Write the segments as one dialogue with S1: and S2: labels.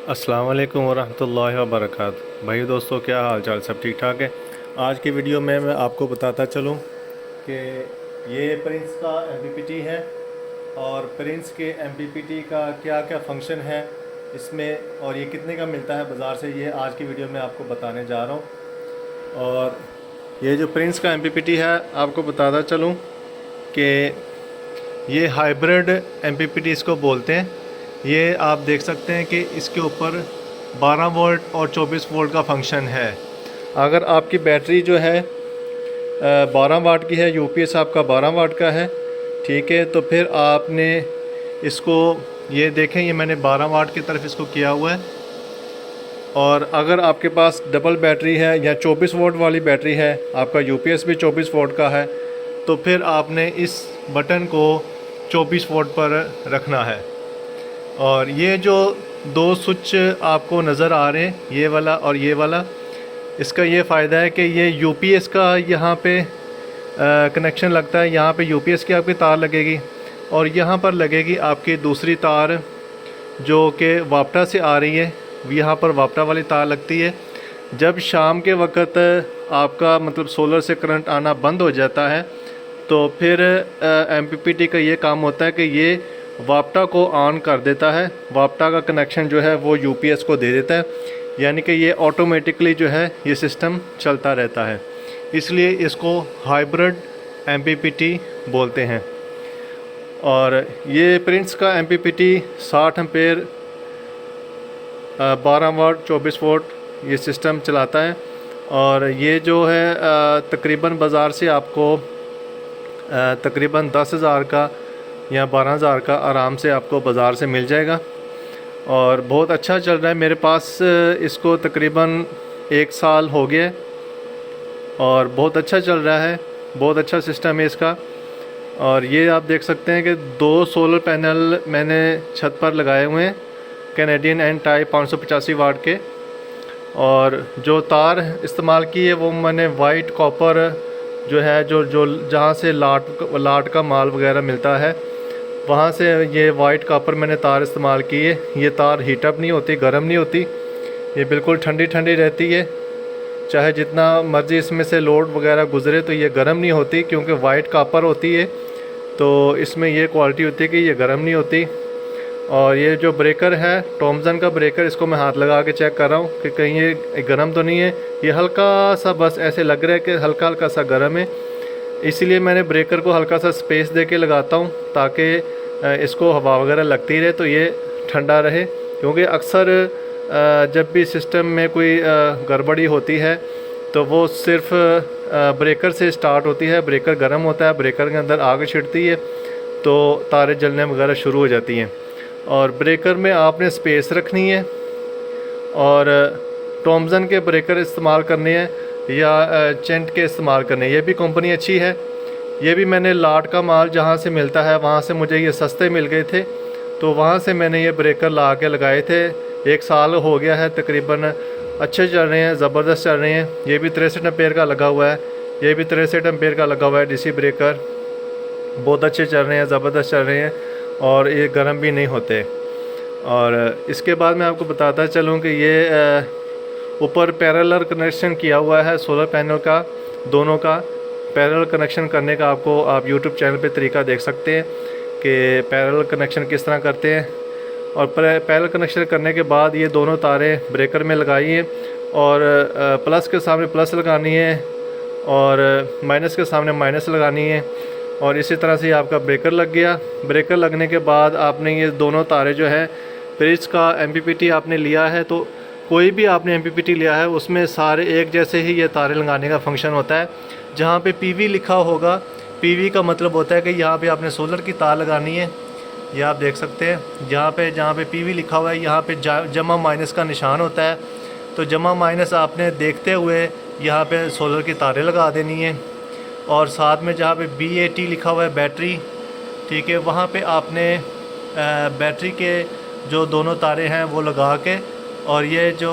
S1: अस्सलाम वालेकुम वरहमतुल्लाहि वबरकातुहू। भाई दोस्तों, क्या हाल चाल? सब ठीक ठाक है। आज की वीडियो में मैं आपको बताता चलूं कि ये प्रिंस का एमपीपीटी है और प्रिंस के एमपीपीटी का क्या क्या फंक्शन है इसमें, और ये कितने का मिलता है बाज़ार से, ये आज की वीडियो में आपको बताने जा रहा हूँ। और ये जो प्रिंस का एमपीपीटी है, आपको बताता चलूँ कि ये हाइब्रिड एमपीपीटी इसको बोलते हैं। ये आप देख सकते हैं कि इसके ऊपर 12 वोल्ट और 24 वोल्ट का फंक्शन है। अगर आपकी बैटरी जो है 12 वाट की है, यूपीएस आपका 12 वाट का है, ठीक है, तो फिर आपने इसको, ये देखें, ये मैंने 12 वाट की तरफ इसको किया हुआ है। और अगर आपके पास डबल बैटरी है या 24 वोल्ट वाली बैटरी है, आपका यूपीएस भी 24 वोल्ट का है, तो फिर आपने इस बटन को 24 वोल्ट पर रखना है। और ये जो दो स्विच आपको नज़र आ रहे हैं, ये वाला और ये वाला, इसका ये फ़ायदा है कि ये यूपीएस का यहाँ पे कनेक्शन लगता है। यहाँ पे यूपीएस की आपकी तार लगेगी और यहाँ पर लगेगी आपकी दूसरी तार जो कि वापटा से आ रही है। यहाँ पर वापटा वाली तार लगती है। जब शाम के वक़्त आपका मतलब सोलर से करंट आना बंद हो जाता है, तो फिर एमपीपीटी का ये काम होता है कि ये वापटा को ऑन कर देता है। वापटा का कनेक्शन जो है वो यूपीएस को दे देता है, यानी कि ये ऑटोमेटिकली जो है ये सिस्टम चलता रहता है। इसलिए इसको हाइब्रिड एमपीपीटी बोलते हैं। और ये प्रिंस का एमपीपीटी 60 एम्पेयर 12 वाट 24 वोल्ट ये सिस्टम चलाता है। और ये जो है तकरीबन बाज़ार से आपको तकरीबन 10,000 का या 12,000 का आराम से आपको बाज़ार से मिल जाएगा। और बहुत अच्छा चल रहा है। मेरे पास इसको तकरीबन 1 साल हो गया है और बहुत अच्छा चल रहा है। बहुत अच्छा सिस्टम है इसका। और ये आप देख सकते हैं कि 2 सोलर पैनल मैंने छत पर लगाए हुए हैं, कैनेडियन एन टाइप 585 वाट के। और जो तार इस्तेमाल की है वो मैंने वाइट कॉपर जो है, जो जहाँ से लाट का माल वगैरह मिलता है, वहाँ से ये वाइट कॉपर मैंने तार इस्तेमाल की है। ये तार हीटअप नहीं होती, गर्म नहीं होती, ये बिल्कुल ठंडी ठंडी रहती है। चाहे जितना मर्ज़ी इसमें से लोड वगैरह गुज़रे तो ये गर्म नहीं होती, क्योंकि वाइट कॉपर होती है, तो इसमें ये क्वालिटी होती है कि ये गर्म नहीं होती। और ये जो ब्रेकर है, थॉमसन का ब्रेकर, इसको मैं हाथ लगा के चेक कर रहा हूँ कि कहीं ये गर्म तो नहीं है। ये हल्का सा बस ऐसे लग रहा है कि हल्का हल्का सा गर्म है। इसीलिए मैंने ब्रेकर को हल्का सा स्पेस दे के लगाता हूँ ताकि इसको हवा वगैरह लगती रहे तो ये ठंडा रहे। क्योंकि अक्सर जब भी सिस्टम में कोई गड़बड़ी होती है तो वो सिर्फ ब्रेकर से स्टार्ट होती है। ब्रेकर गर्म होता है, ब्रेकर के अंदर आग छिड़ती है तो तारें जलने वगैरह शुरू हो जाती हैं। और ब्रेकर में आपने स्पेस रखनी है और थॉमसन के ब्रेकर इस्तेमाल करने हैं या चेंट के इस्तेमाल करने हैं। ये भी कंपनी अच्छी है। ये भी मैंने लाट का माल जहाँ से मिलता है वहाँ से मुझे ये सस्ते मिल गए थे, तो वहाँ से मैंने ये ब्रेकर ला के लगाए थे। 1 साल हो गया है तकरीबन। अच्छे चल रहे हैं, ज़बरदस्त चल रहे हैं। ये भी 63 एम्पेयर का लगा हुआ है, ये भी 63 एम्पेयर का लगा हुआ है डीसी ब्रेकर। बहुत अच्छे चल रहे हैं, ज़बरदस्त चल रहे हैं और ये गर्म भी नहीं होते। और इसके बाद मैं आपको बताता चलूँ कि ये ऊपर पैरेलल कनेक्शन किया हुआ है सोलर पैनल का, दोनों का पैरेलल कनेक्शन करने का आप यूट्यूब चैनल पे तरीका देख सकते हैं कि पैरेलल कनेक्शन किस तरह करते हैं। और पैरेलल कनेक्शन करने के बाद ये दोनों तारें ब्रेकर में लगाई हैं और प्लस के सामने प्लस लगानी है और माइनस के सामने माइनस लगानी है। और इसी तरह से आपका ब्रेकर लग गया। ब्रेकर लगने के बाद आपने ये दोनों तारें जो है, प्रिंस का एमपीपीटी आपने लिया है तो कोई भी आपने एमपीपीटी लिया है उसमें सारे एक जैसे ही ये तारें लगाने का फंक्शन होता है। जहाँ पे पीवी लिखा होगा, पीवी का मतलब होता है कि यहाँ पे आपने सोलर की तार लगानी है। ये आप देख सकते हैं जहाँ पे पीवी लिखा हुआ है, यहाँ पे जमा माइनस का निशान होता है। तो जमा माइनस आपने देखते हुए यहाँ पे सोलर की तारें लगा देनी है। और साथ में जहाँ पे BAT लिखा हुआ है बैटरी, ठीक है, वहाँ पे आपने बैटरी के जो दोनों तारें हैं वो लगा के, और ये जो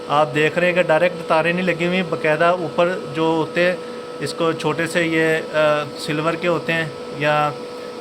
S1: आप देख रहे हैं कि डायरेक्ट तारें नहीं लगी हुई, बाकायदा ऊपर जो होते हैं इसको छोटे से ये सिल्वर के होते हैं या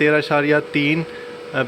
S1: 13.3